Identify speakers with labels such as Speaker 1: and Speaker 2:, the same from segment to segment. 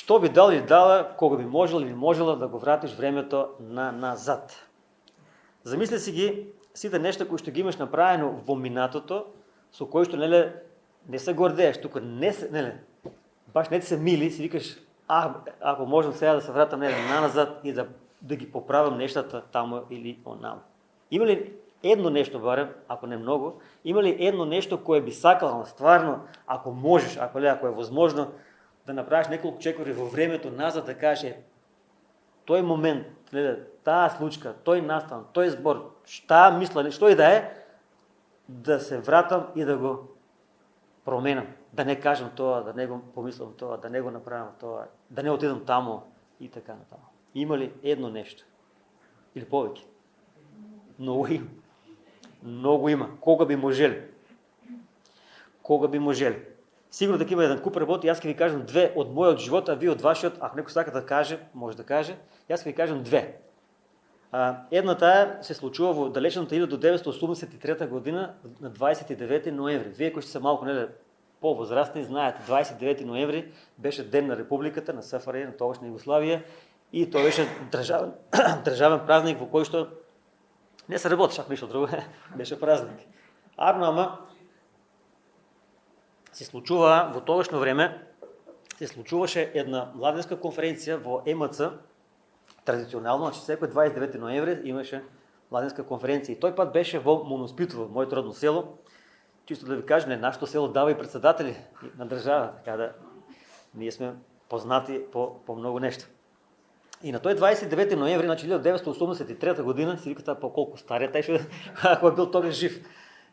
Speaker 1: що би дал или дала, кога би можел или можела да го вратиш времето назад. Замисли си ги сите неща, кои што ги имаш направено во минатото, со кои што не се гордееш, тука баш не ти се мили, си викаш, ако можам сега да се вратам назад и да ги поправам нещата тамо или онамо. Има ли едно нещо, барем, ако не много, има ли едно нещо кое би сакал, стварно, ако можеш, ако е възможно, да направиш неколку чекори во времето назад, да каже, тој момент, таа случка, тој настан, тој збор, таа мисла, што и да се вратам и да го променам. Да не кажам тоа, да не го помислам тоа, да не го направам тоа, да не отидам тамо и така натаму. Има ли едно нещо? Или повеќе? Много има. Много има. Кога би можели? Кога би можели? Сигурно дека има еден куп работи, јас ќе ви кажам две од мојот живот, а ви од вашиот, ако некој сака да каже, може да каже, јас ќе ви кажам две. Едната се случува во далечната 1983 година на 29 ноември. Вие кои сте се малку по-возрастни знаете, 29 ноември беше ден на Републиката, на СФР, на тогашна Југославија, и тоа беше државен празник во кој што не се работеше, ако ништо друго, беше празник. Ама се случува во тогашно време, се случуваше една младенска конференција во ЕМЦ, традиционално, значи секој 29 ноември имаше младенска конференција. И тој пат беше во Моноспитово, моето родно село. Чисто да ви кажем, нашето село дава и председатели на држава, така да ние сме познати по много нешта. И на тој 29 ноември, значи 1983 година, си викате по колку стария, тај ако е бил тогаш жив.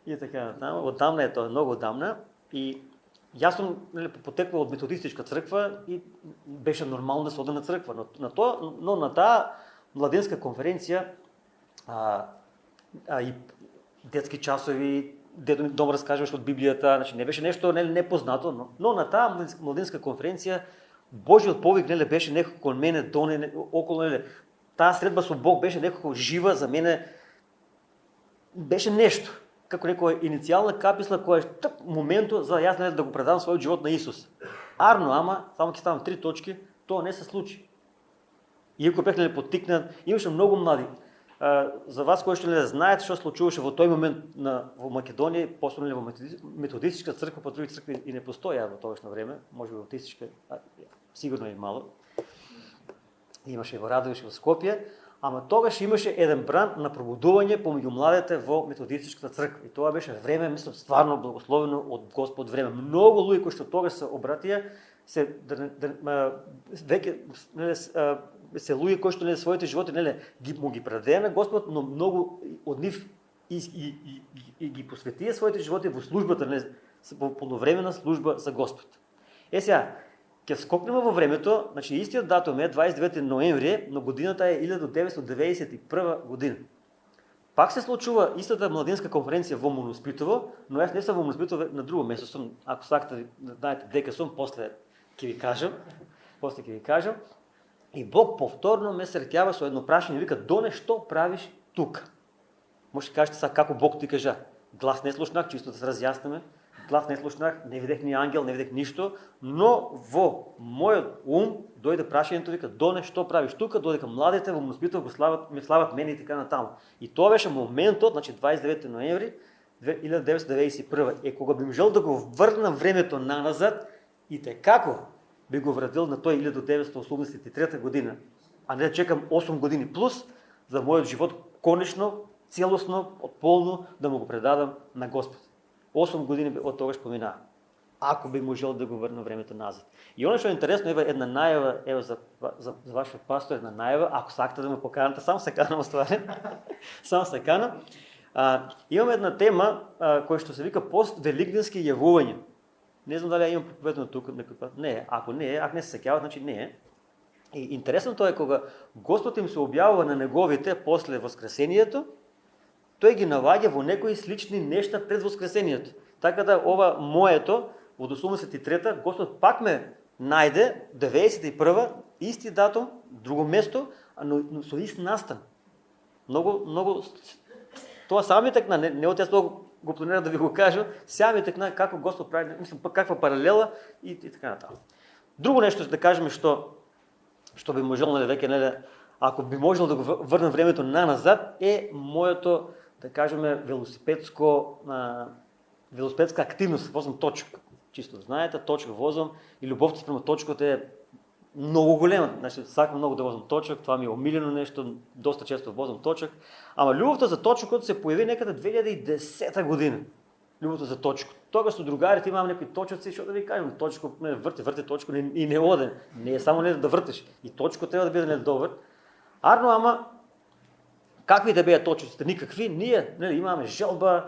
Speaker 1: И така, отдамна е тоа, много отдамна. И јас сум потекнал од методистичка црква и беше нормално да се оде на црква. Но на таа младенска конференција и детски часови, дето ми добро разкажуваш од Библијата, значи не беше нешто непознато, но на таа младенска конференција Божиот повик беше некако кон мене, околу таа средба со Бог беше некако жива за мене, беше нешто. Како некоја иницијална каписла која е моментот за јас да го предам својот живот на Исус. Ама, само ќе ставам 3 точки, тоа не се случи. Иако бех поттикнат, имаше многу млади. За вас кои што знаете што случуваше во тој момент во Македонија, посебно во методистичка црква, по други цркви и не постоја во тогашно време, можеби во баптистичка, сигурно и мало. Имаше и во Радовиш, во Скопје. Ама тогаш имаше еден бран на пробудување помеѓу младите во методистичката црква. И тоа беше време, мислам, стварно благословено од Господ време. Многу луѓе кои што тогаш се обратија, се луѓе кои што своите животи ги предадеа на Господ, но многу од нив и ги посветија своите животи во службата, во полновременна служба за Господ. Сега, ќе скокнеме во времето, значи истиот датум е 29 ноември, но годината е 1991 година. Пак се случува истата младенска конференција во Моноспитово, но јас не сум во Моноспитово, на друго место сум, ако сакате да знаете дека сум, после ќе ви кажам. И Бог повторно ме среќава со едно прашање, вика: "Доне, што правиш тука?" Може да кажете сега како Бог ти кажа. Глас не слушнах, чисто да се разјасниме. Глас не слушнах, не видех ни ангел, не видех ништо, но во мојот ум дојде прашањето, вика: "Доне, што правиш тука?" Додека младите во Моноспитово ме слават мене и така натаму. И тоа беше моментот, значи 29 ноември 1991, кога би можел да го врнам времето назад и како би го вратил на тој 1983 година, а не да чекам 8 години плюс за мојот живот конечно, целосно, полно да му го предадам на Господ. 8 години од тогаш поминаа. Ако би можел да го врнам времето назад. И оно што е интересно, една најава, за вашиот пастор, една најава, ако сакате да ме поканете, само се канам остварен. Само се канам. Имам една тема која што се вика пост-великденски јавувања. Не знам дали ја имам проповедено тука некој пат. Не, ако не се сеќават, значи не е. И интересното е кога Господ им се објавува на неговите после воскресението, тој ги наоѓа во некои слични нешта пред воскресението. Така да ова моето од 83-та Господ пак ме најде 91-та, исти датум, друго место, но со ист настан. Многу тоа само ми текна, не од јас го планирав да ви го кажам, сега ми текна како Господ прави, мислам каква паралела и така натаму. Друго нещо да кажем, що би можел, нали, веќе, нали, ако би можел да го върна времето назад, е моето, да кажем, велосипедска активност. Возам точка. Чисто знаете, точка возам и любовта спрямо точката е много голема. Значи, сакам много да возам точък, това ми е умилено нещо, доста често возам точък. Ама любовта за точката се появи некъде 2010 година. Любовта за точка. Тогава с другарите имам някакви точъци, защото да ви кажем, точка, върти точка и не оде. Не е само да въртиш. И точка трябва да биде добър. Арно, ама какви да беят точиците? Никакви. Ние имаме желба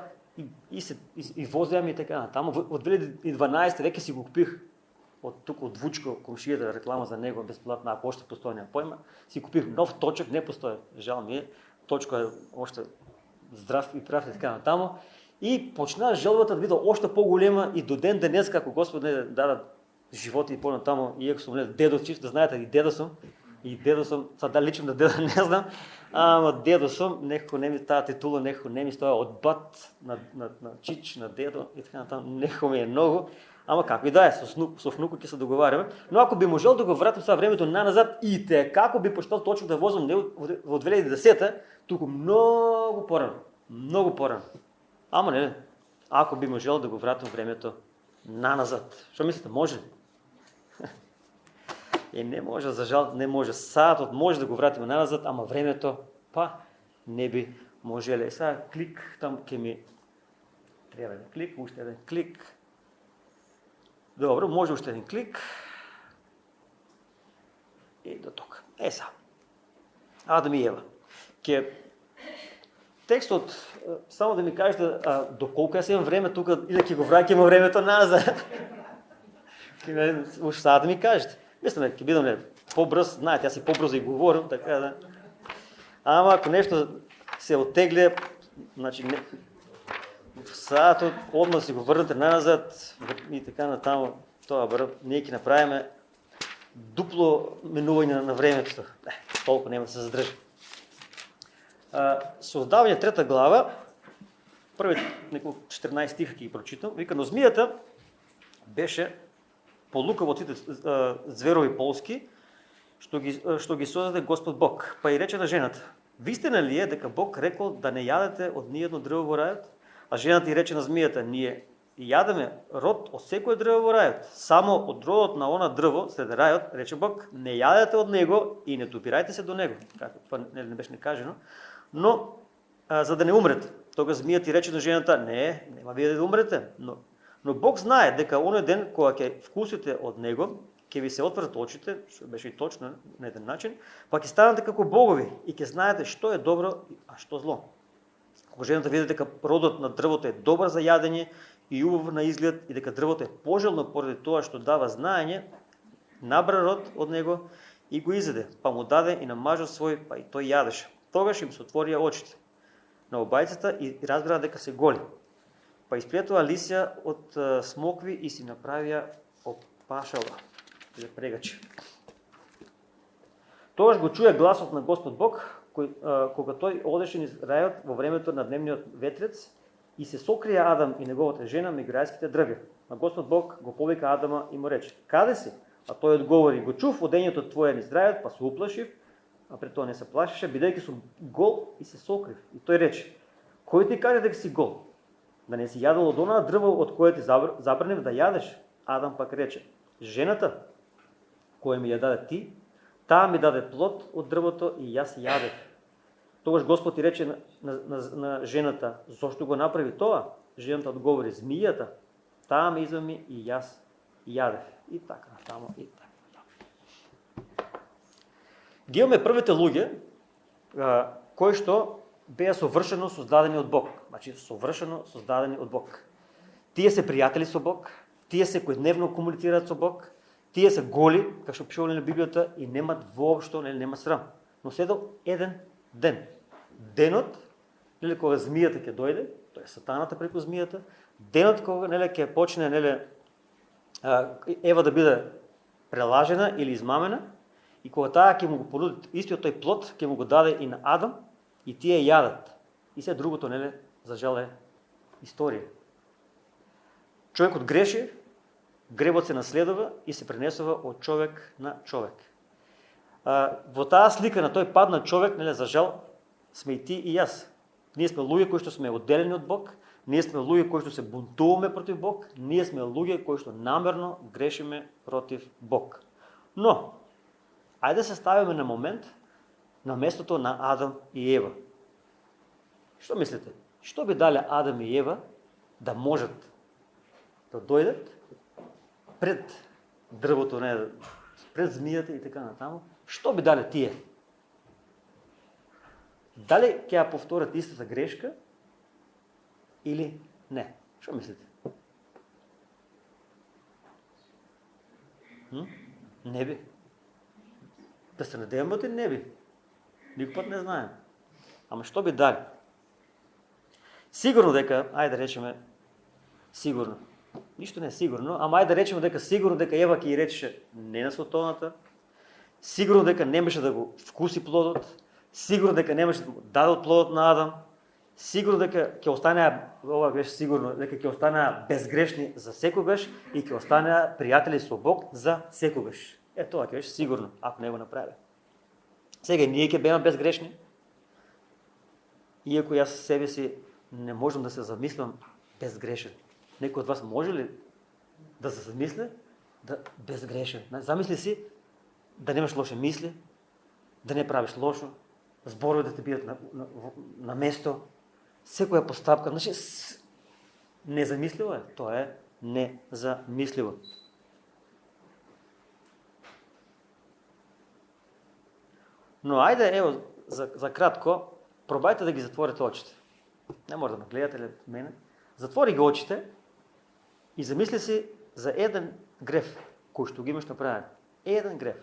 Speaker 1: и возим и така. Там от 2012 веке си го купих. От Вучко, комшията, реклама за него, безплатна, ако още постои, няма пойма, си купих нов точък, не постои, жал ми е, точка е още здрав и прав и така натаму. И почна желбата да биде още по-голема и до ден денес, ако Господ не даде живота и по-натаму, и ако съм дедо, чисто да знаете, и дедо съм, сега лично на деда не знам, ама дедо съм, некако не ми тази титула, некако не ми стоя от бат на чич, на дедо и така натаму, некако ми е много. Ама как и да е, с внуко ќе се договаряме. Но ако би можел да го вратим сега времето назад и те, како би почнал точно да возам не во 2010-та, тук много по-рано. Много по-рано. Ама не, ако би можел да го вратим времето назад. Що мислите, може ли? Не може, за жал, не може. Саатот може да го вратим назад, ама времето, не би можеле. Сега клик, там ке ми трябва да клик, още един клик. Добро, може още един клик. И до тук. Сега. Адам и Ева. Текстът, само да ми кажете, доколко аз имам време тук, или ќе го враким времето назад. Уж сега да ми кажете. Мислям, ќе бидам по-бръз, знаете, аз и по-бръзо и говорим, така да. Ама ако нещо се оттегля, значи сега одмah си го върнете назад и така натаму, това бъде, ние ќе направиме дупло минување на времето. Толкова няма да се задръжи. Создаване 3 глава, първите 14 стиха ќе ги прочитам, вика, но змията беше полукав от сите зверови полски, што ги создаде Господ Бог. Па и рече на жената, вистина ли е дека Бог рекол да не ядете од ниедно дрво во рајот? А жената и рече на змията, ние ядеме род от секој дрво во рајот, само од родот на она дрво сред рајот, рече Бог, не ядете од него и не допирајте се до него. Како това не беше кажено, но за да не умрете. Тога змијата и рече на жената, нема вие да умрете, но Бог знае дека оној ден кога ќе вкусите од него, ќе ви се отворат очите, што беше и точно на еден начин, па ќе станете како богови и ќе знаете што е добро, а што зло. Кога жената види дека родот на дрвото е добар за јадење и убав на изглед и дека дрвото е пожелно поради тоа што дава знаење, набра род од него и го изеде, па му даде и на мажот свој, па и тој јадеше. Тогаш им се отворија очите на обајцата и разбраа дека се голи. Па исплетува лисја од смокви и си направија опашала, или прегачи. Тогаш го чуја гласот на Господ Бог, кога тој одеше низ рајот во времето на дневниот ветрец и се сокрија Адам и неговата жена меѓу рајските дрвја. А Господ Бог го повика Адама и му рече, каде си? А тој одговори, го чув одењето твое низ рајот, па се уплашив, а пред тоа не се плашеше, бидејќи сум гол и се сокрив. И тој рече, кој ти каже дека си гол? Да не си јадел од онаа дрво од кое ти забранив да јадеш? Адам пак рече, жената која ми ја даде ти, таа ми даде плод од дрвото и јас јадев. Тогаш Господ ти рече на жената, зошто го направи тоа? Жената одговори, змијата, таа ме измами и јас јадев. И така, тамо и така. Ги имаме првите луѓе, кои што беа совршено создадени од Бог. Значи, совршено создадени од Бог. Тие се пријатели со Бог, тие секојдневно комуницираат со Бог, тие се голи, како што пишува на Библијата, и немат воопшто, нема срам. Но седел еден ден. Денот, кога змијата ќе дојде, тоа е сатаната преку змијата, денот кога ќе почне Ева да биде прелажена или измамена, и кога таа ќе му го понуди истиот тој плод, ќе му го даде и на Адам, и тие јадат. И се другото, за жал е историја. Човекот греши, гревот се наследува и се пренесува од човек на човек. Во таа слика на тој паднат човек, за жал, сме и ти и јас. Ние сме луѓе кои што сме одделени од Бог, ние сме луѓе кои што се бунтуваме против Бог, ние сме луѓе кои што намерно грешиме против Бог. Но, ајде да се ставиме на момент на местото на Адам и Ева. Што мислите? Што би дале Адам и Ева да можат да дојдат пред дрвото, пред змијата и така натаму? Што би дале тие? Дали ќе ја повторат истата грешка или не? Што мислите? Не би. Да се надеваме, не би. Никој пат не знаем. Ама што би дали? Сигурно дека, ајде да речеме, сигурно. Ништо не е сигурно, ама ајде да речеме дека сигурно дека Ева ќе ја речеше не на световната, сигурно дека немаше да го вкуси плодот, сигурно дека немаше да го даде од плодот на Адам, сигурно дека ќе останеа, ова беше сигурно, дека ќе останеа безгрешни за секогаш и ќе останеа пријатели со Бог за секогаш. Тоа ќе беше сигурно, ако не го направи. Сега ние ќе беме безгрешни, иако јас себе си не можам да се замислам безгрешен. Некој од вас може ли да се замисли да безгрешен? Замисли си да немаш лоши мисли, да не правиш лошо, зборови да те бидат на место, секоја постапка. Значи, незамисливо е. Тоа е незамисливо. Но ајде, ево, за кратко, пробајте да ги затворите очите. Не може да ме гледате или мене. Затвори ги очите и замисли си за еден греф кој што ги имаш направен. Еден греф.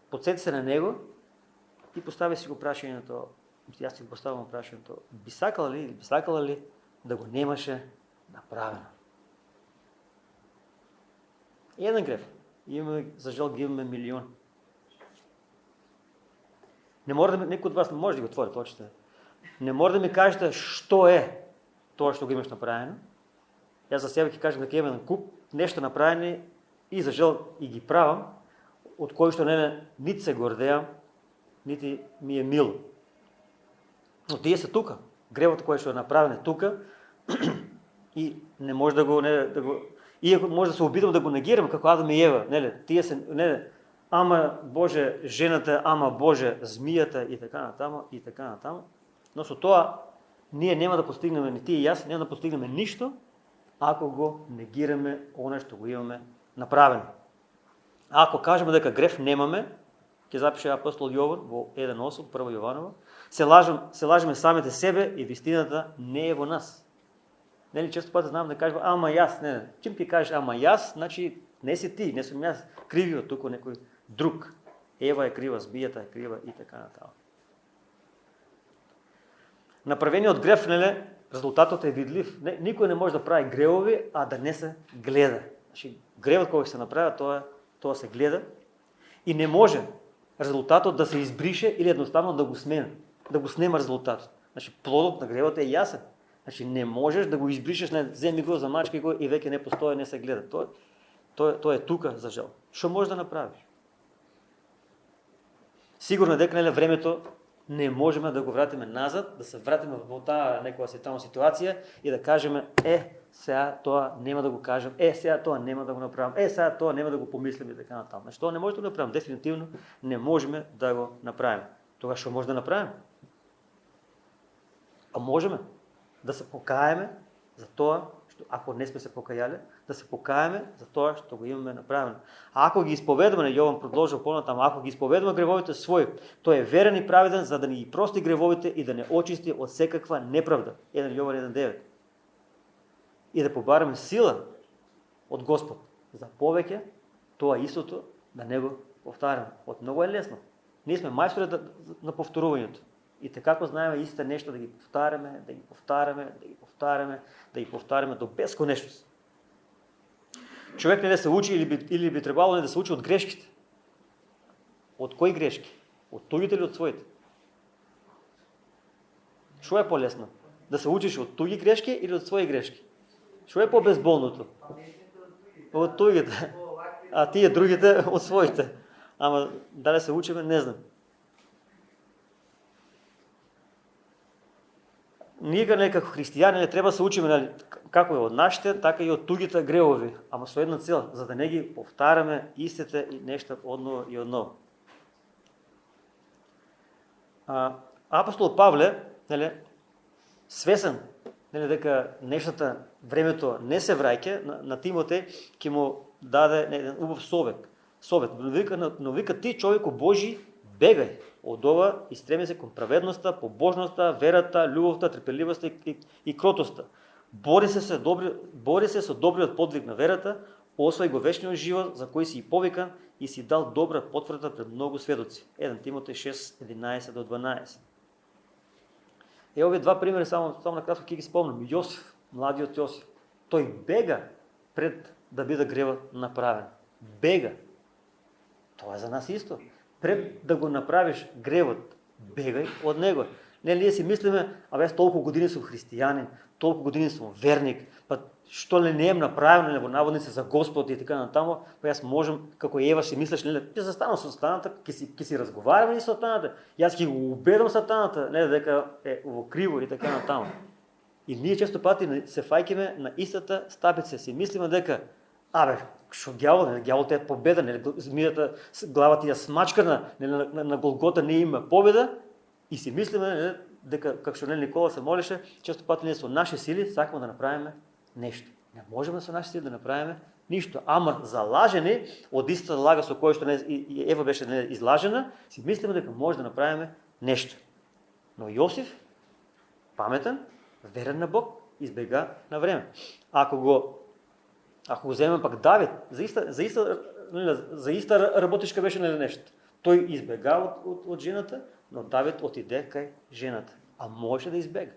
Speaker 1: Подсети се на него и постави си го прашањето, јас ти го поставам прашањето, би сакала ли да го немаше направено? Еден греф. За жал ги имаме милион. Не може да некој од вас не може да ги отворите очите. Не може да ми кажете што е тоа што го имаш направено. Јас за себе ќе кажам дека имам куп нешто направени и за жал и ги правам, од кои што нити се гордеам, нити ми е мило. Но тие се тука. Гревот кој што е направен е тука и не може да го иако може да се обидам да го негирам како Адам и Ева, тие се ама Боже жената, ама Боже змијата и така натаму. Но со тоа ние нема да постигнеме, ни ти и јас, нема да постигнеме ништо ако го негираме она што го имаме направено. Ако кажеме дека греф немаме, ќе запише апостол Јован во 1:8, 1 Јованова, се лажеме самите себе и вистината не е во нас. Често пати знам да кажем, ама јас, чим ќе кажеш ама јас, значи не си ти, не сум јас кривиот, туку некој друг. Ева е крива, змијата е крива и така натаму. Направениот греф, резултатот е видлив. Никој не може да прави гревови, а да не се гледа. Значи, гревот кој се направи, тоа се гледа и не може резултатот да се избрише или едноставно да го смени, да го снема резултатот. Значи, плодот на гревот е јасен. Значи, не можеш да го избришеш, земи го, замачкај го и веќе не постои, не се гледа. Тоа е тука, за жал. Што можеш да направиш? Сигурно е дека времето не можеме да го вратиме назад, да се вратиме во таа некоја ситуација и да кажеме, сега тоа нема да го кажам, сега тоа нема да го направам, сега тоа нема да го помислим и така натаму. Значи тоа не може да го направим, дефинитивно не можеме да го направиме. Тога што може да направиме? А можеме да се покаеме за тоа што ако не сме се покајале, да се покаеме за тоа што го имаме направено. А ако ги исповедаме, Јован продолжил понатаму, ако ги исповедаме гревовите своји, тој е верен и праведен за да ни ги прости гревовите и да не очисти од секаква неправда. 1 Јован 1:9. И да побараме сила од Господ за повеќе тоа истото да не го повтараме. Од многу е лесно. Ние сме мајстори на повторувањето. И така знаеме истите нешто да ги повтараме, да ги повтараме до бесконечност. Човек не да се учи или би требало не да се учи од грешките. Од кои грешки? Од туѓите или од своите? Што е полесно? Да се учиш од туѓи грешки или од своји грешки? Що е по-безболното? От другите. А тия другите от своите. Ама дали се учиме, не знам. Ние како християни не треба се учиме, нали, како е од нашите, така и од тугите гревови, ама со една цел, за да не ги повтараме истите и нешта одново и одново. Апостол Павле, нели, свесен, нели, дека нештата, времето не се враќа, на Тимотеј ќе му даде еден убав совет. Но вика ти, човеко Божи, бегај од ова и стреми се кон праведноста, побожноста, верата, љубовта, трпеливоста и кротоста. Бори се со добриот подвиг на верата, освој го вечниот живот за кој си и повикан и си дал добра потврда пред многу сведоци. 1 Тимотеј 6:11 до 12. Овие два примери само накратко ќе ги спомнам. Јосиф, младиот Јосиф, тој бега пред да биде гревот направен. Бега. Тоа е за нас исто. Пред да го направиш гревот, бегај од него. Не, ние си мислиме, абе, толку години сум христијанин, толку години сум верник, па што ли не ем направено, не во наводници за Господ и така натаму, па јас можам, како Ева си мислиш, не, ќе застанам со сатаната, ќе си разговараме и со сатаната, јас ќе го убедам сатаната, не, дека е во криво и така натаму. И ние често пати се фаќаме на истата стапица, си мислиме дека, абе, што ѓаволот е победа, змијата главата ја смачкана, на Голгота не има победа, и си мислиме дека, како што Никола се молеше, често пати не со наши сили сакаме да направиме нешто. Не можеме со наши сили да направиме ништо. Ама залажени од истата лага со која што и Ева беше излажена, си мислиме дека може да направиме нешто. Но Јосиф, паметен, верен на Бог, избега на време. Ако го земеме пак Давид, за иста работичка беше нешто. Тој избега од жената, но Давид отиде кај жената. А може да избега.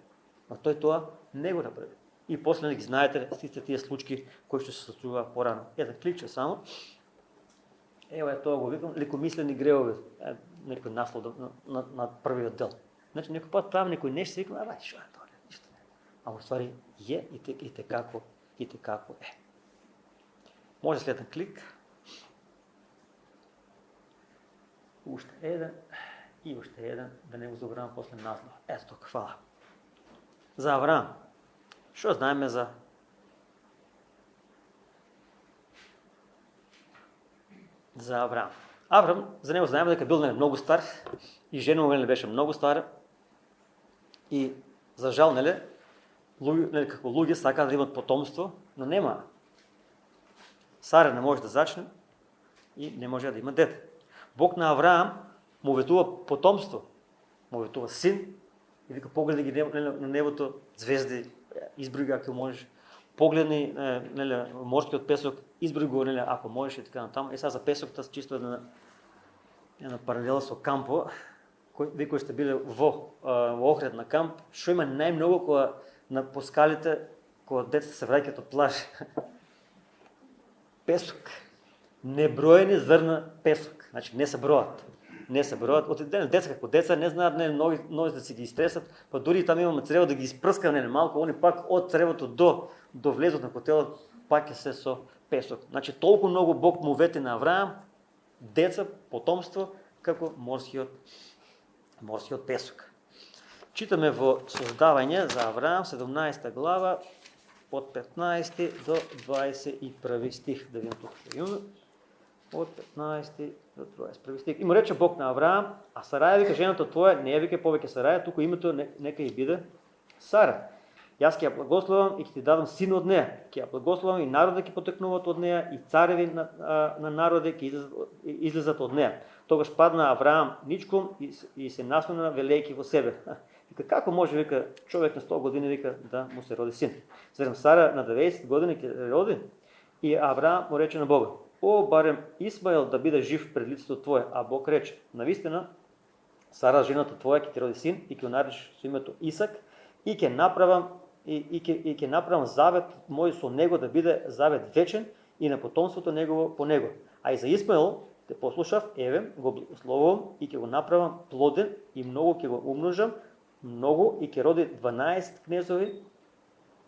Speaker 1: Но тој тоа не го направи. И после ги знаете сите тие случаи кои што се случува порано. Еден кликче само. Ева тоа го викам, лекомислени гревови. Некој наслов на првиот дел. Значи некој пат прави некој нешто и викам, што е тоа? Ништо не. А во ствари е и те како е. Може следен клик. Уште еден и уште еден, да не го забравам после наслов. Ето, хвала. За Авраам. Што знаеме за Авраам? Авраам, за него знаеме дека бил многу стар и жена му беше многу стара и за жал, како луѓе сакаат да имат потомство, но нема. Сара не може да зачне и не може да има дете. Бог на Авраам му ветува потомство, му ветува син и вика погледни ги на небото звезди, изброи ги ако можеш, погледни морскиот песок, изброи го ако можеш и така натаму. Сега за песокта чисто една паралела со кампо, кои сте биле во Охрид на камп, што има најмногу кога по скалите, кога децата се враќаат од плаж. Песок. Неброени зрна песок. Значи не се броат. Од деца како деца не знаат, ноги да си ги изтресат, па дури таму имаме црево да ги испрскаме малку, они пак од цревото до влезот на котелот пак е се со песок. Значи толку многу Бог му вети на Авраам деца, потомство како морскиот песок. Читаме во Создавање за Авраам 17 глава од 15 до 21 стих, да видим тука. Од 15 до 21 стих. И му рече Бог на Авраам, а Сараја вика жената твоја, не ја вика повеќе Сараја, туку името нека и биде Сара. Јас ќе ја благословам и ќе ти дадам син од неја. Ќе ја благословам и народи ќе потекнуваат од неја и цареви на народи ќе излезат од неја. Тогаш падна Авраам ничком и се наслона велејки во себе. Вика како може вика човек на 100 години вика да му се роди син. Зарем Сара на 90 години ќе роди и Авраам му рече на Бога: О, барем Исмаел да биде жив пред лицето твое, а Бог рече: навистина Сара жената твоја ќе ти роди син и ќе го наречеш со името Исак и ќе направам завет мој со него да биде завет вечен и на потомството негово по него. А и за Исмаел те послушав, еве го благословувам и ќе го направам плоден и многу ќе го умножам, многу и ќе роди 12 кнезови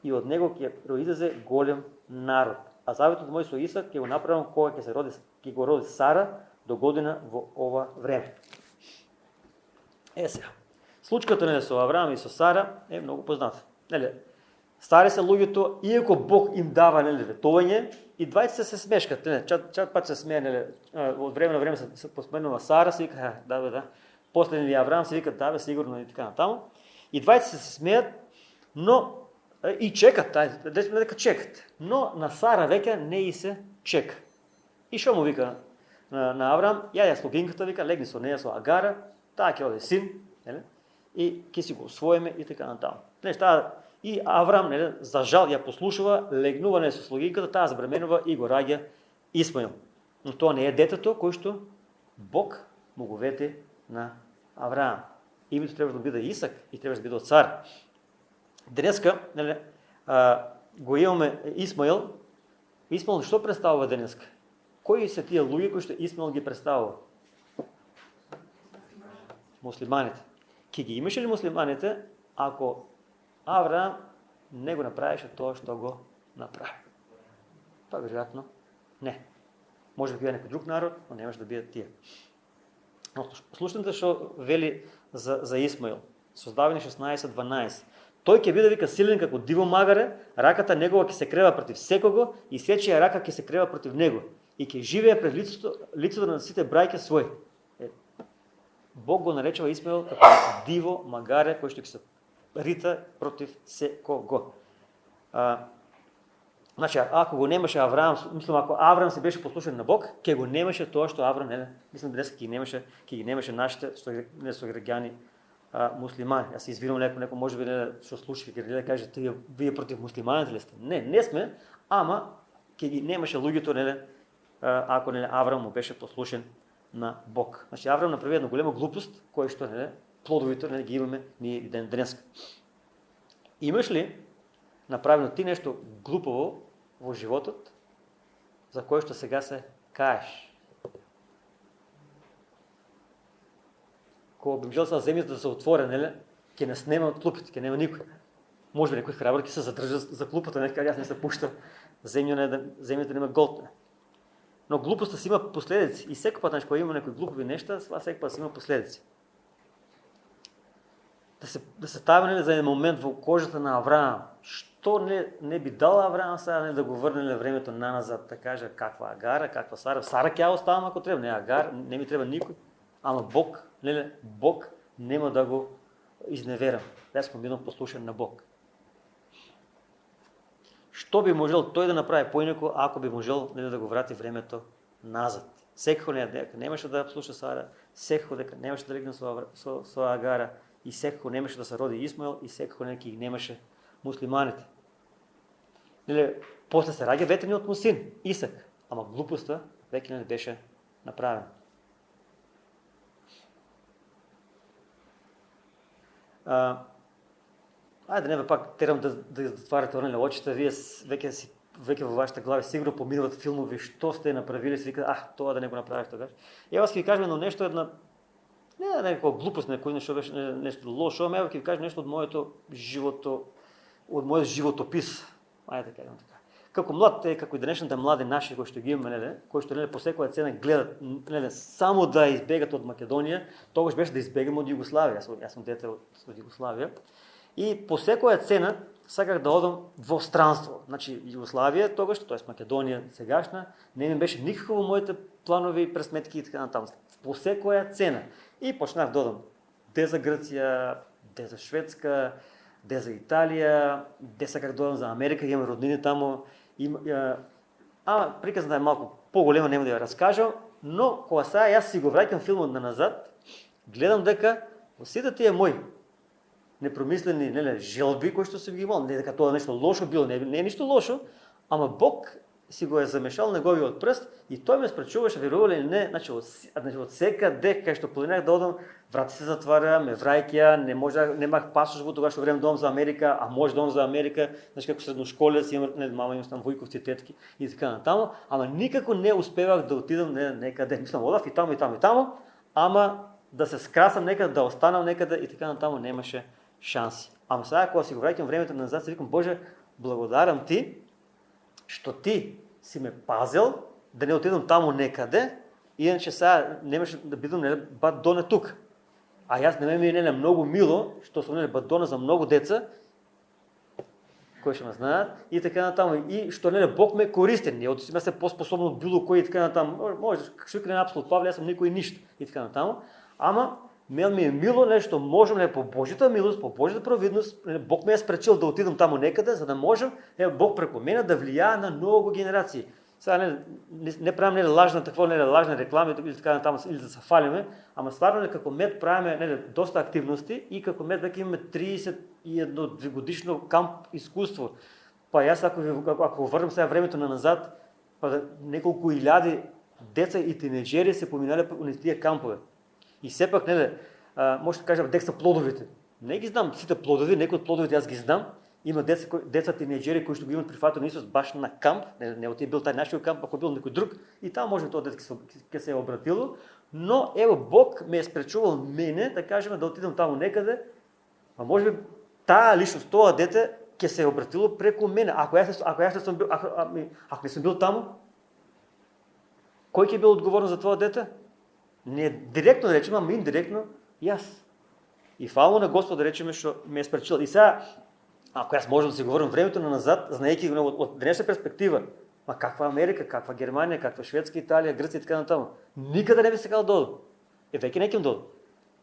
Speaker 1: и от него ќе произлезе голем народ. А заветот мој со Исак ќе го направам кога ќе го роди Сара до година во ова време. Сега. Случката со Авраам и со Сара е многу позната. Стари се луѓето, иако Бог им дава ветување, и двајците се смешкат. Чат пат се смее, од време на време се поспоменува Сара, се вика, да. После Авраам се вика, да, сигурно и така натаму. И двајците се смеат, но и чекат, дека чекат. Но на Сара веќе не и се чека. И шо му вика на Авраам? Ја слугинката вика, легни со неја, со Агара, таа ќе оде син, и ќе си го освоиме и така натаму. И Авраам, за жал, ја послушува, легнува со слугинката, таа забременува и го раѓа Исмаил. Но тоа не е детето кој што Бог му го вети на Авраам. Името треба да биде Исак и треба да биде од цар. Денеска го имаме Исмаил. Исмаил што представува денеска? Кои се тие луѓе кои што Исмаил ги представува? Муслиманите. Ке ги имаше ли муслиманите, ако Авраам не го направеше тоа што го направи? Па веројатно не. Може би некој друг народ, но немаше да бидат тие. Но слушнете што вели за Исмаил. Создавани 16:12. Тој ќе биде вика силен како диво магаре, раката негова ќе се крева против секого и сечија рака ќе се крева против него и ќе живее пред лицето на сите браќа своји. Бог го наречува Исмаил како диво магаре кој што ќе се рита против секого. Значи, ако го немаше Авраам, мислам, ако Авраам се беше послушен на Бог, ќе го немаше тоа што Авраам, мислам, днес ќе ги немаше нашите несограѓани муслимани. Јас се извинувам некој може би што слуша ќе да каже вие против муслиманите ли сте? Не сме, ама ќе ги немаше луѓето, ако Авраам му беше послушен на Бог. Значи Авраам направи една голема глупост, која што плодовите ги имаме ние денеска. Имаш ли направено ти нешто глупово во животот, за кое што сега се каеш? Кога би жел земјата да се отвори, ќе не снема од клупите, ќе нема никој. Може би некој храбар ќе се задржа за клупата, јас не се пуштам, земјата нема голтна. Но глупоста си има последици и секој пат кога има некои глупови нешта, секој пат си има последици. Да се стави за еден момент во кожата на Авраам. Што не би дал Авраам сега да го врне времето наназад, да каже каква Агара, каква Сара. Сара ќе ја оставам ако треба, не Агар, не ми треба никој. Ама Бог нема да го изневерам. Јас сум бидам послушен на Бог. Што би можел тој да направи поинаку ако би можел да го врати времето назад? Секако дека немаше да слуша Сара, секако дека немаше да легне со Агара, и секако немаше да се роди Исмаил, и секако ги немаше муслиманите. После се раѓа ветрениот му син, Исак, ама глупоста веќе не беше направена. Ајде, не бе пак терам да затварате очите, вие веќе во вашите глави сигурно поминуват филмови, што сте направили, се вика, тоа да не го направиш тогаш. Јас ќе ви кажам едно нешто, не некоја глупост, некој нешто беше нешто лошо, ама ќе ви кажам нешто од мојот животопис. Ајде да кажам така. Како млад, како и денешните млади наши кои што ги имаме, кои што по секоја цена гледат само да избегат од Македонија, тогаш беше да избегаме од Југославија. Јас сум дете од Југославија. И по секоја цена саках да одам во странство. Значи Југославија тогаш, тоест Македонија сегашна, не ми беше никако во моите планови, пресметки и така натаму. По секоја цена. И почнав да одам де за Грција, де за Шведска, де за Италија, де саках да одам за Америка, имам роднини таму. Приказната е малку поголема, нема да ја раскажам, но кога сега јас си го враќам филмот на назад, гледам дека во сите тие мои непромислени желби кои што сум ги имал, не дека тоа нешто лошо било, не е ништо лошо, ама Бог си го е замешал неговиот прст и тој ме спречуваше, верувале или не, значи од секаде кај што планирах да одам, врати се затвара, ме враќа, немах пасош во тогаш време да одам за Америка, а може да одам за Америка, значи како средношколец, мама имам там војковци, тетки и така натаму, ама никако не успевах да отидам некаде, мислам одав и таму, ама да се скрасам некаде, да останам некаде и така натаму немаше шанси. Ама сега кога си го враќам времето назад, се викам, Боже, благодарам ти, що ти си ме пазил, да не отидам тамо некъде, иначе сега немаше да бидам бат доне тук. А аз не ми много мило, що съм бат дона за много деца, кои ще ме знаят, и така натам. И що Бог ме е користен. Не от се по-способно от било кой и така натам. Може, ще викне апостол Павле, аз съм никой нищо. И така натам. Ама, мен ми е мило нещо, можем по Божията милост, по Божията провидност, Бог ме е спречил да отидам тамо некъде, за да можем Бог преко мене да влияе на много генерации. Сега не правим лажна, лажна реклама или така натам, или да се фалиме, ама стварно како мед правиме доста активности и како мед веќе имаме 31 годишно камп изкуство. Па аз ако върнем сега времето на назад, па неколко иляди деца и тинейджери се поминали по тия кампове. И все пак, може да кажа, дек са плодовите. Не ги знам сите плодови, некои от плодовите аз ги знам. Има деца тинейджери, които ще го имат при фата на Исус баш на камп, не от е бил taj нашия камп, ако бил някой друг, и там може това дете се е обратило, но ево Бог ме е спречувал мене, да кажем, да отидам там некъде, а може би тая личност, това дете, ке се е обратило преко мене. Ако не съм бил там, кой ке е бил отговорен за това дете? Не директно да речем, ама индиректно и аз. И фало на Господа да речем, що ме е спречил. И сега, ако аз можем да си говорим времето на назад, знаейки от днешна перспектива, ма каква Америка, каква Германия, каква Шведска, Италия, Гърция и така натам. Никъде не би сега да ода. Веќе неким да ода.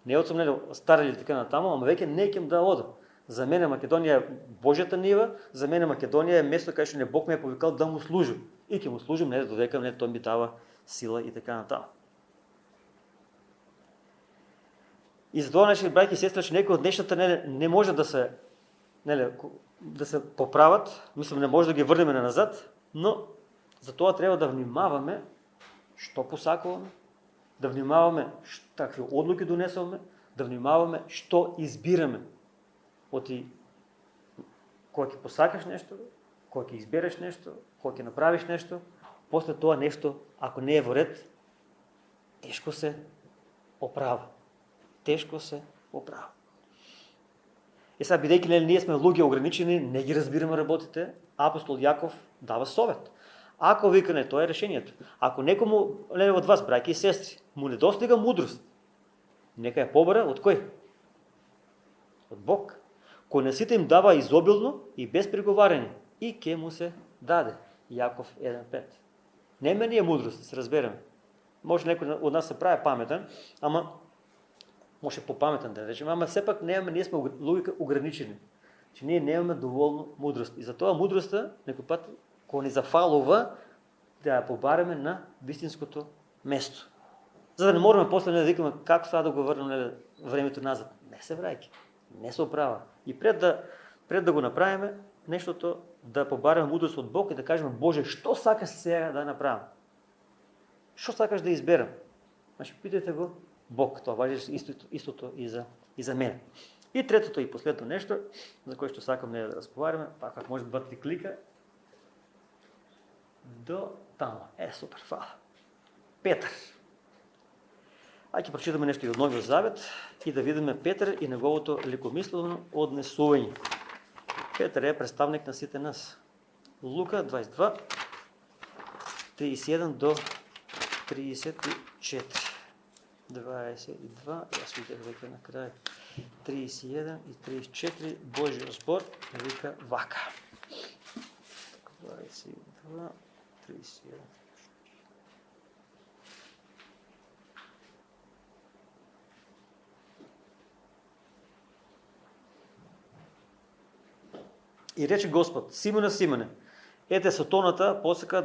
Speaker 1: Не от съм стар или така натам, ама веќе неким да ода. За мен Македония е Божията нива, за мен Македония е место, където не Бог ме е повикал да му служим. И ке му служим, не додека той ми дава сила и така натам. И затова, наши братки и сестри, че някои от нещата не може да се поправят, мислям, не може да ги върнем назад, но за това трябва да внимаваме, що посакуваме, да внимаваме какви одлуки донесваме, да внимаваме, що избираме. Оти, кой ќе посакаш нещо, кой ќе избереш нещо, кой ќе направиш нещо, после това нещо, ако не е во ред, тежко се оправа. Тежко се оправа. И сега, бидейки ние сме луѓе ограничени, не ги разбираме работите, апостол Яков дава совет. Ако вика то е решението. Ако некому от вас, браки и сестри, му недостига мудрост, нека я побера от кой? От Бог. Конесите им дава изобилно и без приговаряне. И ке му се даде. Яков 1.5. Нема ни е мудрост, да се разберем. Може некой от нас се прави паметен, ама може по-паметен да речем, ама все пак ние сме логика ограничени. Че ние нямаме доволно мудрост. И затова мудростта, некой път, ако ни зафалова, да я побаряме на вистинското место. За да не можем после да викаме как сега да го върнем времето назад. Не се врайки, не се оправа. И пред да го направим, нещото да побаряме мудрост от Бог и да кажем, Боже, що сакаш сега да направим? Що сакаш да изберем? Значи питайте го Бог. Това важи истото и за мен. И третото и последно нещо, за което сакам да разговаряме, пак как може да бъде клика, до тамо. Супер, фала. Петър. Айде прочитаме нещо и от Новия Завет и да видим Петър и неговото лекомислено однесување. Петър е представник на сите нас. Лука 22, 37 до 34. 22, аз видях века накрая. 31 и 34, Божия збор вика вака. 22, 31. И рече Господ, Симоне, Симоне, ете сатоната посека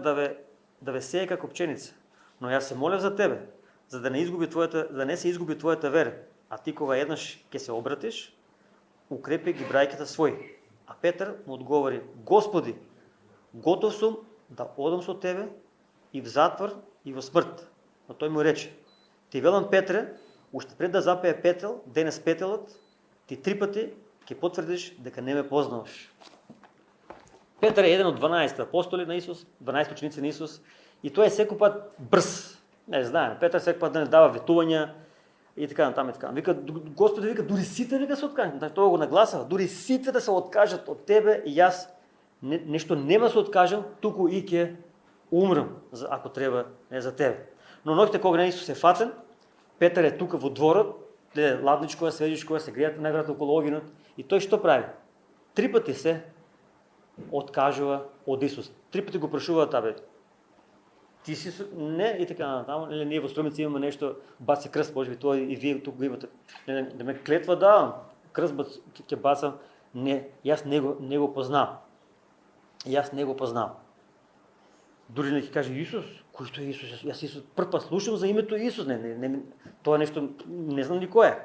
Speaker 1: да ве сее како пченица, но аз се моля за тебе, за да не се изгуби твоята вера. А ти кога еднаш ќе се обратиш, укрепи ги брајката своји. А Петър му одговори, Господи, готов сум да одам со тебе и в затвор и во смрт. Но той му рече, ти велам Петре, уште пред да запее петел, денес петелот, ти 3 пати ќе потврдиш дека не ме познаваш. Петър е един от 12 апостоли на Исус, 12 ученици на Исус, и той е всеки път бърз. Не знаем, Петър всеки път да не дава ветувања и така натам и така. Господи вика, дори сите вика се откажат. Той го нагласа, дори сите да се откажат от тебе и аз нешто нема се откажам, туку и ќе умрам, ако треба, за тебе. Но ноќта кога на Исус е фатен, Петар е тука во дворот, ладничко, свежичко, се греат наград околу огинот, и тој што прави? 3 пати се откажува од Исус. 3 пати го прашуваат, ти си не и така натаму, или ние во Струмица имаме нешто, баци крст, може би тоа и вие тук го имате. Да ме клетва давам, крст ќе бацам, не, јас не го познавам. Јас не го познавам. Дури не ќе каже Исус, кој што е Исус? Јас Исус прв пат слушам за името Исус, тоа нешто не знам ни кој е.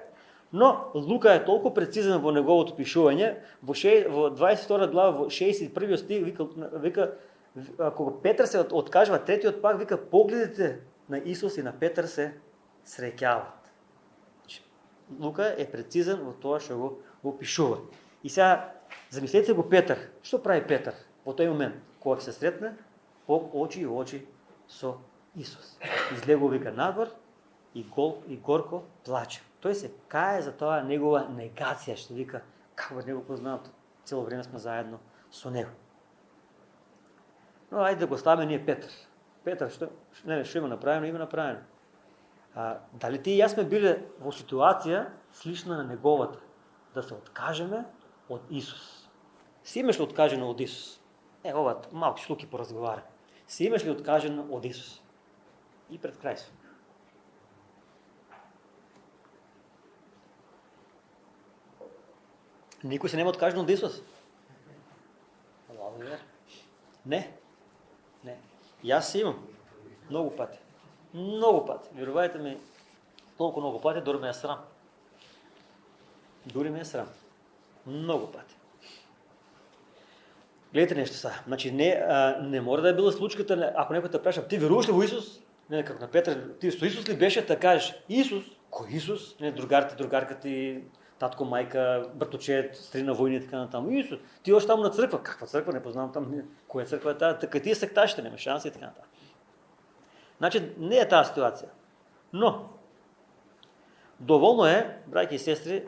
Speaker 1: Но Лука е толку прецизен во неговото пишување, во 22 глава, во 61 стих вика кога Петар се откажува третиот пак, вика погледите на Исус и на Петар се среќават. Лука е прецизен во тоа што го пишува. И сега замислете го Петар. Што прави Петар во тој момент кога се сретне очи и очи со Исус? Излегува вика надвор и горко плаче. Тој се кае за тоа негова негација, што вика како не го познавам, цело време сме заедно со него. Но ајде да го ставиме ние Петар. Петар што има направено, има направено. Дали ти и јас сме биле во ситуација слична на неговата, да се откажеме од Исус? Си имаш ли откажено од Исус? Ова малки шлуки поразговара. Си имаш ли откажено од Исус? И пред крај се. Никој се нема откажено од Исус? Не. Јас имам. Многу пати. Верувајте ми, толку многу пати, дури ме е срам. Многу пати. Гледайте нешто сега. Значи, не мора да е била случката, ако некој те праша, ти веруваш ли во Исус? Не, како на Петар, ти со Исус ли беше, да кажеш, Исус? Кој Исус? Не, другарка ти, татко, мајка, братучет, стрина војни и така натаму. Исус, ти ош таму на црква. Каква црква? Не познавам таму. Која црква е таа? Така ти е секташите, нема шанси и така натаму. Значи, не е таа ситуација. Но, доволно е, браќи и сестри,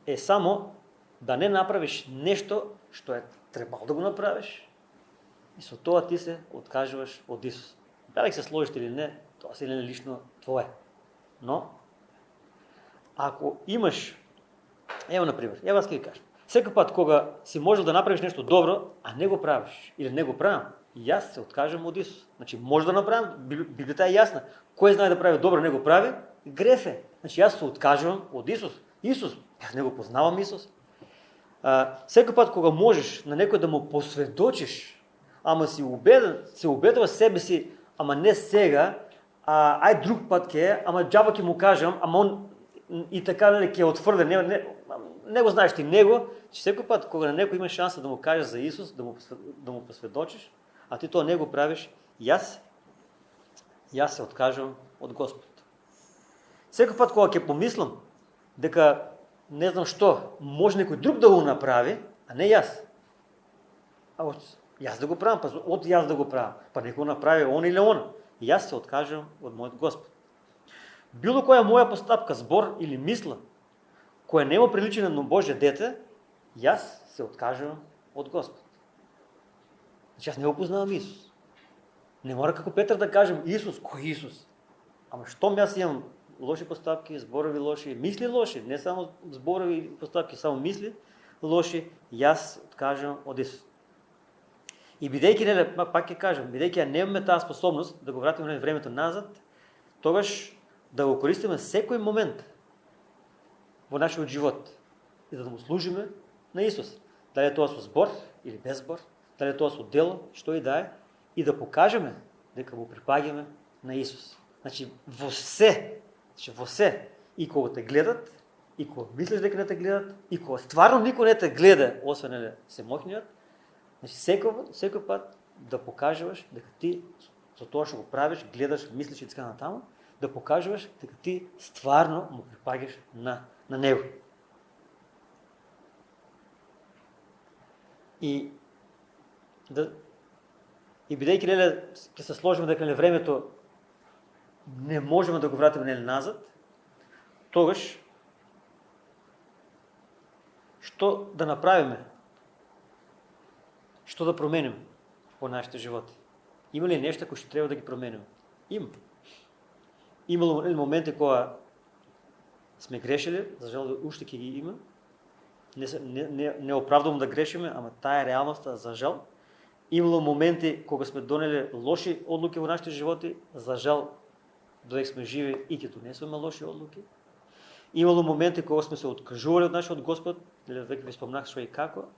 Speaker 1: е само да не направиш нешто што е требало да го направиш и со тоа ти се откажуваш од Исус. Дали се сложиш или не, тоа си не лично твое. Но, ако имаш, ево например, ја вас ќе ви кажам, секој пат кога си можел да направиш нешто добро, а не го правиш или не го правам, јас се откажам од Исус. Значи, може да направам, Библијата е јасна. Кој знае да прави добро, не го прави, греф е. Значи, јас се откажувам од Исус. Исус, јас не го познавам Исус. Секој пат кога можеш на некој да му посведочиш, ама си убеден, се убедуваш себе си, ама не сега, ај друг пат ќе, ама џаба ќе му кажам, ама он и така ќе отврде, не го знаеш ти него, че секој пат кога на некој има шанса да му кажеш за Исус, да му посведочиш, а ти тоа не го правиш, јас се откажам од Господ. Секој пат кога ќе помислам дека не знам што, може некој друг да го направи, а не јас. Јас да го правам, од јас да го правам, па некој направи он или она. Јас се откажам од мојот Господ. Било која моја постапка, збор или мисла, која нема приличи на Божје дете, јас се откажам од Господ. Значи, јас не го познавам Исус. Не мора како Петар да кажем Исус, кој Исус? Ама штом јас имам лоши постапки, зборови лоши, мисли лоши, не само зборови и постапки, само мисли лоши, јас откажам од Исус. И бидејќи, пак ќе кажам, бидејќи немаме таа способност да го вратиме времето назад, тогаш да го користиме секој момент во нашиот живот и да му служиме на Исус. Дали е тоа со збор или без збор, дали е тоа со дело, што и да е, и да покажеме дека го припаѓаме на Исус. Значи, во се, и кога те гледат, и кога мислиш дека не те гледат, и кога стварно никој не те гледа, освен се мохниот, значи секој пат да покажуваш дека ти со тоа што го правиш, гледаш, мислиш и така натаму, да покажуваш дека ти стварно му припаѓаш на него. И бидејќи ќе се сложиме дека времето не можеме да го вратиме назад, тогаш што да направиме? Што да променим во нашите животи? Има ли нешта кои што треба да ги променим? Има. Имало моменти кога сме грешили, за жал уште ќе ги има. Не оправдувам да грешиме, ама таа е реалноста, за жал. Имало моменти кога сме донели лоши одлуки во нашите животи, за жал, додека сме живи и ќе донесуваме лоши одлуки. Имало моменти кога сме се откажували од нашиот Господ, веќе ви спомнах што и како.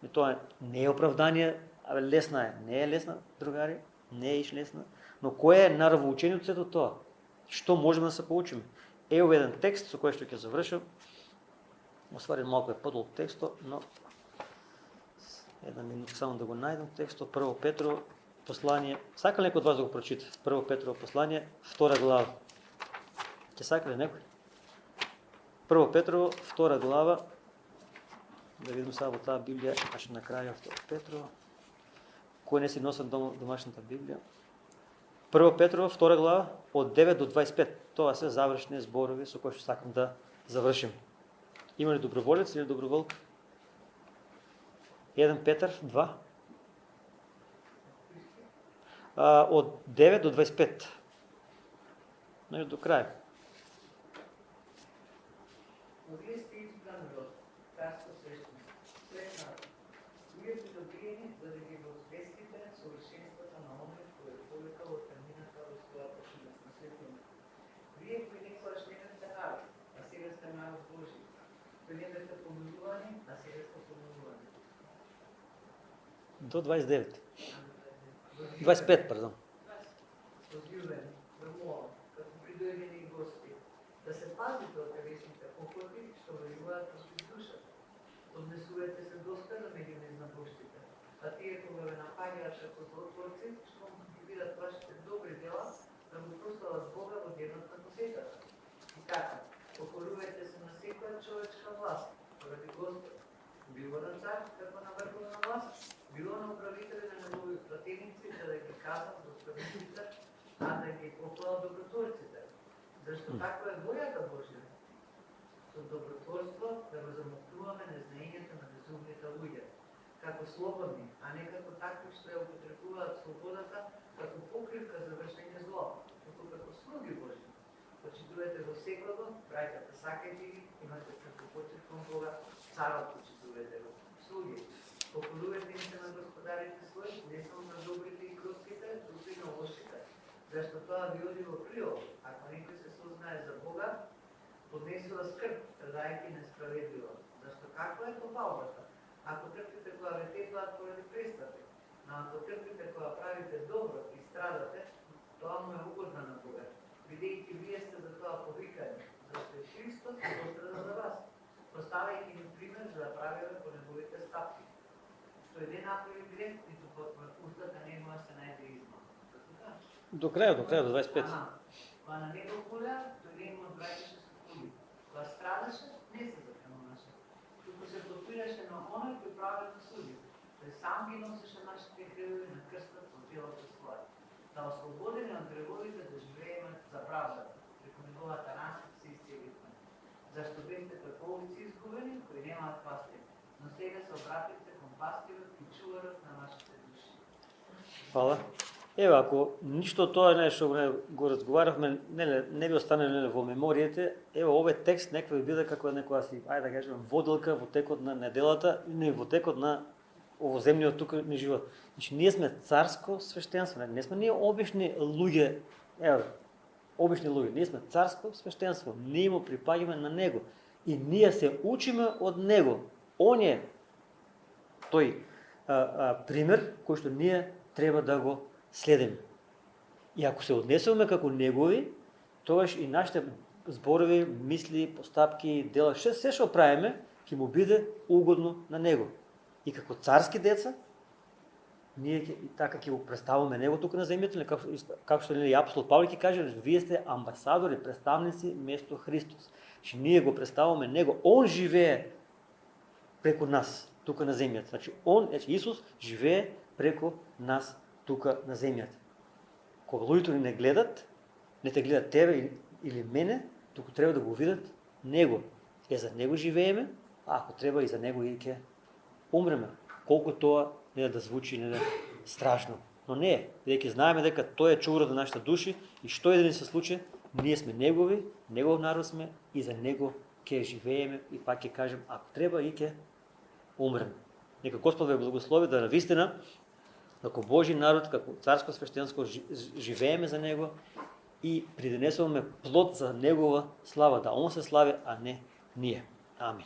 Speaker 1: И тоа не е оправдание, а лесна е. Не е лесна, другари, не е иш лесна. Но кој е наравоучениот сето тоа? Што можеме да се поучиме? Ево еден текст со кој што ќе завршам. Оствари малку е подолг текстот, но една минута само да го најдам текстот. Прво Петрово послание. Сака ли некој од вас да го прочита? Прво Петрово послание, 2 глава. Ќе сака ли некој? Прво Петрово, 2 глава. Да видим сега во таа Библија, значи на крајот 2 Петрово. Кој не си носен домашната Библија? Прво Петрово, 2 глава, од 9 до 25. Тоа се завршни зборови со кои што сакам да завршим. Има ли доброволец или доброволка? 1 Петар, 2. Од 9 до 25. Значи до крај.
Speaker 2: Вие сте избран род, царство свещено, свет народ. Вие сте добриени, за да ги возвестите совршенствата на оној кој е повикал од тамината во својата чудесна светлина. Вие кои некогаш не бевте народ, а сега сте народ Божи. Кои не бевте помилувани, а сега сте помилувани.
Speaker 1: До 29. 25, пардон.
Speaker 2: Возлюбени, ве молам, како придојдени гости, да се пазите од телесните покорби што војуваат против душата. Однесувате се достојно меѓу незнабожците, а тие кога ве напаѓаат како злотворци, што ги видат вашите добри дела, да го прослават Бога во денот на посетата. И така, покорувајте се на секоја човечка власт, поради Господ, било на цар, како на врховна власт, било на управители на негови пратеници, да ги казат достојниците, а да ги поклал добротворците. Зашто таква е војата Божја? Со добротворство да го замокнуваме незнаењето на безумните луѓе, како слободни, а не како такви што ја употребуваат слободата како покривка за вршење зло, туку како слуги Божји. Почитувате го секого, браќата сакајте ги, имате како почит кон Бога, царот почитувате го. Слуги, покорувате им се на господарите своји, не само на добрите и кротките, туку и на лошите. Зашто тоа ви оди во прилог, ако некој се сознае за Бога, поднесува скрб, страдајќи несправедливо. Зашто каква е похвалбата? Ако трпите кога ве тепаат поради престапи, но ако трпите кога правите добро и страдате, тоа му е угодно на Бога. Бидејќи вие сте за тоа повикани, зашто и Христос пострада за вас, поставајќи ни пример за да правиме по неговите стапки. Што и не направи грех, ниту под устата негова се најде измам.
Speaker 1: До крајот, до 25.
Speaker 2: Кога на него хулеа, тој не му одбраќаше со хули. Кога страдаше, не се закануваше. Туку се подпираше на оној кој праведно суди. Тој сам ги носеше нашите гревови на крстот со телото своје. Да ослободени од гревовите да живееме за правдата. Преку неговата рана се исцелихме. Зашто бевте како овци изгубени, кои немаат пастир. Но сега се обратите кон пастирот и чуварот на нашите души.
Speaker 1: Фала. Ево, ако ништо тоа нешто го разговаравме, не би останало во мемориите, ево овој текст некој биде како некоја си, ајде да кажеме, воделка во текот на неделата, не во текот на овоземниот тука ни живот. Значи ние сме царско свештенство, не сме ние обични луѓе, ево, обични луѓе, ние сме царско свештенство, ние му припаѓаме на него и ние се учиме од него. Он е тој пример кој што ние треба да го следиме. И ако се однесуваме како негови, тогаш и нашите зборови, мисли, постапки, дела, се што правиме, ќе му биде угодно на него. И како царски деца, ние и така ќе го представуваме него тука на земјата, како што и апостол Павле ќе каже, вие сте амбасадори, представници место Христос. Че ние го представуваме него, он живее преку нас тука на земјата. Значи Исус живее преку нас тука на земјата. Кога луѓето не гледат, не те гледат тебе или мене, туку треба да го видат него. За него живееме, а ако треба и за него и ќе умреме. Колку тоа не да звучи не страшно. Но не, бидејќи знаеме дека тој е чувар на нашите души и што и да ни се случи, ние сме негови, негов народ сме и за него ќе живееме и пак ќе кажем, ако треба и ќе умрем. Нека Господ ве благослови да навистина како Божи народ, како царско свештенско живееме за него и придонесуваме плод за негова слава, да он се слави, а не ние. Амин.